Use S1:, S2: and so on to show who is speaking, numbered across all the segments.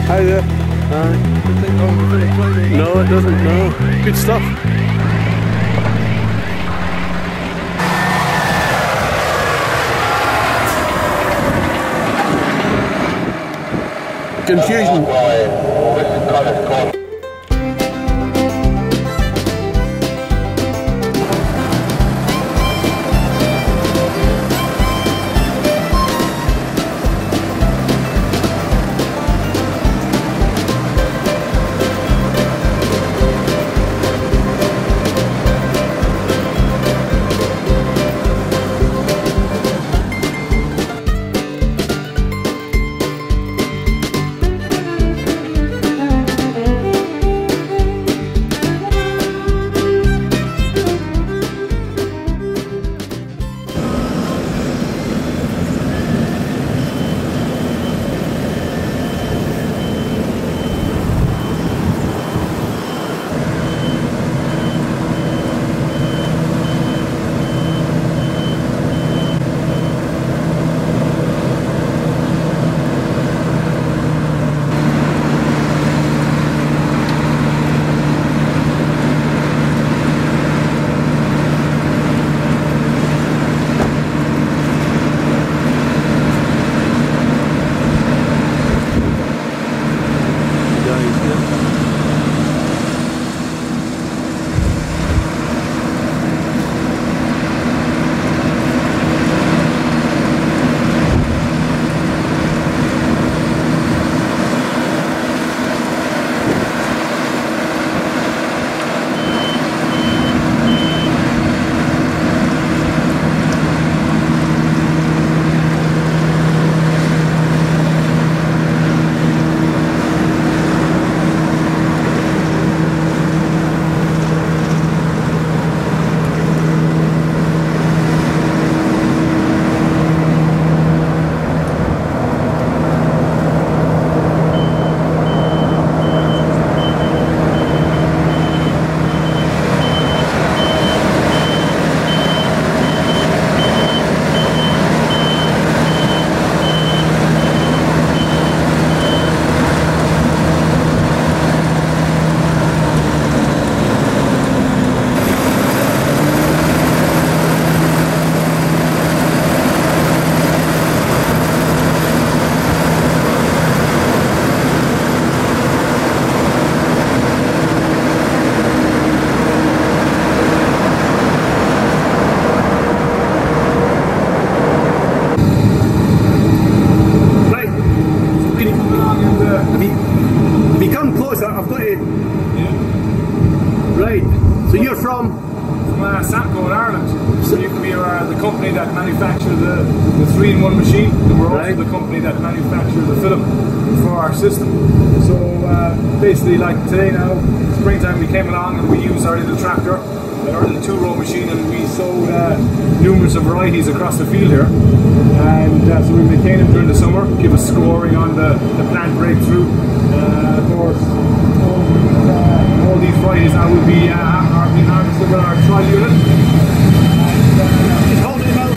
S1: Hi there. No, it doesn't. No. Good stuff. Confusion.
S2: company that manufacture the 3-in-1 machine, and we're also the company that manufacture the filament for our system. So basically, like today now, springtime, we came along and we used our little tractor, our little 2-row machine, and we sowed numerous varieties across the field here. And so we maintain them during the summer, give us scoring on the plant breakthrough. Of course, all these varieties now will be being harvested with our trial unit. Just hold it out.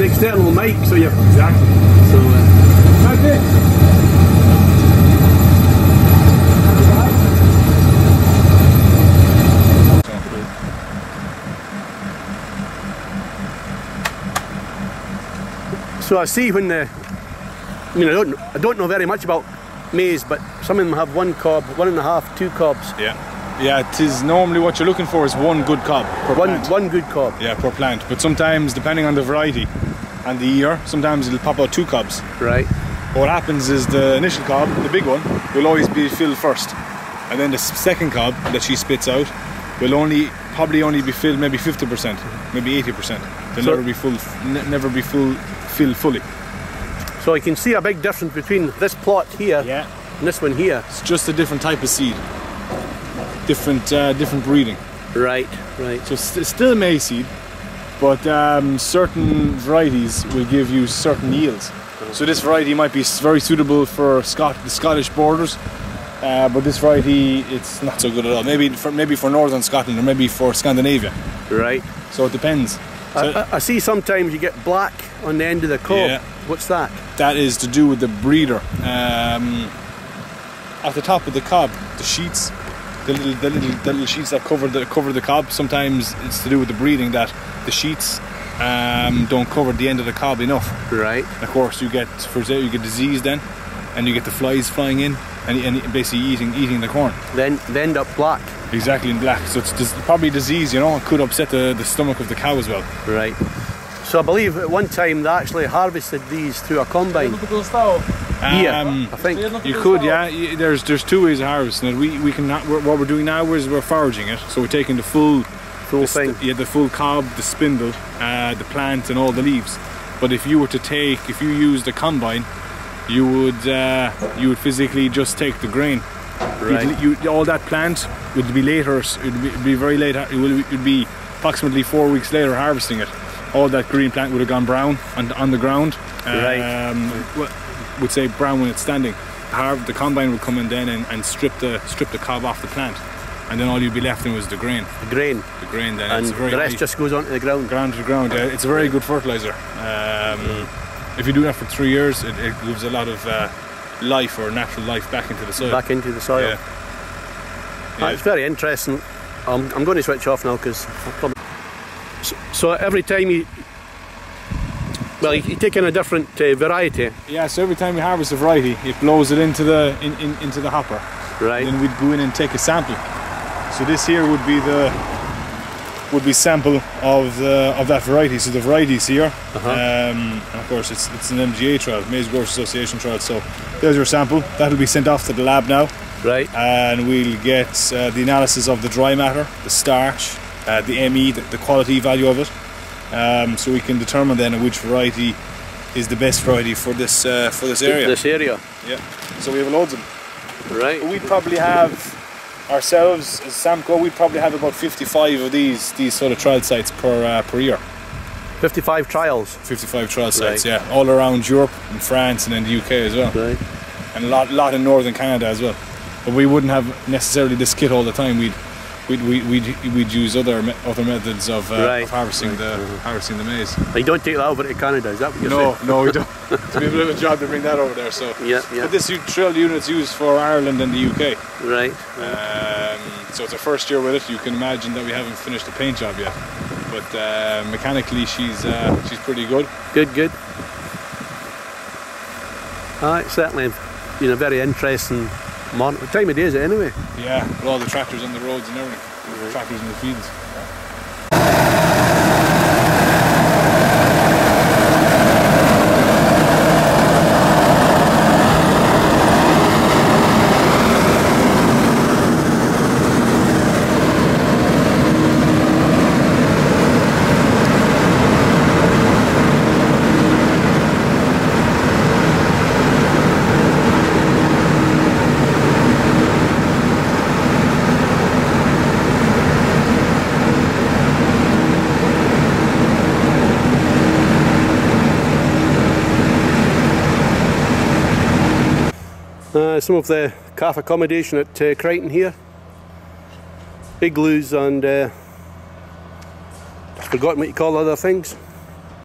S1: External mic, so you're
S2: exactly.
S1: So
S2: that's it.
S1: So I see when the, I don't know very much about maize, but some of them have 1 cob, 1.5, 2 cobs.
S2: Yeah, it is normally what you're looking for is 1 good cob per plant.
S1: One good cob.
S2: Yeah, per plant. But sometimes, depending on the variety and the year, sometimes it'll pop out 2 cobs.
S1: Right.
S2: But what happens is the initial cob, the big one, will always be filled first, and then the second cob that she spits out will probably only be filled maybe 50%, maybe 80%. They'll never be filled fully.
S1: So I can see a big difference between this plot here and this one here.
S2: It's just a different type of seed, different breeding.
S1: Right.
S2: So it's still maize seed, but certain varieties will give you certain yields. So this variety might be very suitable for the Scottish borders, but this variety, it's not so good at all. Maybe for northern Scotland, or maybe for Scandinavia.
S1: Right.
S2: So it depends. So
S1: I see sometimes you get black on the end of the cob.
S2: Yeah.
S1: What's that?
S2: That is to do with the breeder. At the top of the cob, the sheets, the little sheets that cover the cob. Sometimes it's to do with the breeding that the sheets don't cover the end of the cob enough.
S1: Right.
S2: And of course, you get disease then, and you get the flies flying in and basically eating the corn.
S1: Then they end up black.
S2: Exactly, in black. So it's probably disease, it could upset the stomach of the cow as well.
S1: Right. So I believe at one time they actually harvested these through a combine. I think
S2: you could, yeah. There's 2 ways of harvesting it. We can what we're doing now is we're foraging it. So we're taking the full
S1: thing.
S2: The full cob, the spindle, the plant, and all the leaves. But if you used a combine, you would physically just take the grain. Right. All that plant would be later. It would be very late. It would be approximately 4 weeks later harvesting it. All that green plant would have gone brown on the ground.
S1: Right.
S2: Would say brown when it's standing. The combine would come in then and strip the cob off the plant, and then all you'd be left in was the grain.
S1: The grain
S2: Then
S1: and the rest just goes onto the ground.
S2: Ground to ground. Yeah, it's a very good fertilizer. If you do that for 3 years, it gives a lot of life or natural life back into the soil.
S1: Back into the soil. It's very interesting. I'm going to switch off now because. So every time you take in a different variety.
S2: Yeah. So every time you harvest a variety, it blows it into the hopper.
S1: Right.
S2: And then we'd go in and take a sample. So this here would be sample of that variety. So the variety's here, and of course it's an MGA trial, Maize Growers Association trial. So there's your sample. That'll be sent off to the lab now.
S1: Right.
S2: And we'll get the analysis of the dry matter, the starch, the ME, the quality value of it. So we can determine then which variety is the best variety for this area.
S1: This area.
S2: Yeah. So we have loads of them.
S1: Right.
S2: We probably have ourselves as Samco. We probably have about 55 of these sort of trial sites per year.
S1: 55 trials.
S2: 55 trial sites, yeah, all around Europe and France and in the UK as well.
S1: Right.
S2: And a lot in northern Canada as well. But we wouldn't have necessarily this kit all the time. We'd use other methods of harvesting the maize.
S1: You don't take that over to Canada, is that what you're saying?
S2: No, we don't. It's a bit of a job to bring that over there. So
S1: yeah.
S2: But this trial unit's used for Ireland and the UK.
S1: Right.
S2: So it's our first year with it. You can imagine that we haven't finished the paint job yet. But mechanically, she's pretty good.
S1: Good. It's certainly been a very interesting morning. What time of day is it anyway?
S2: Yeah, with all the tractors on the roads and everything. Tractors in the fields.
S1: Some of the calf accommodation at Crichton here. Igloos and just forgotten what you call other things.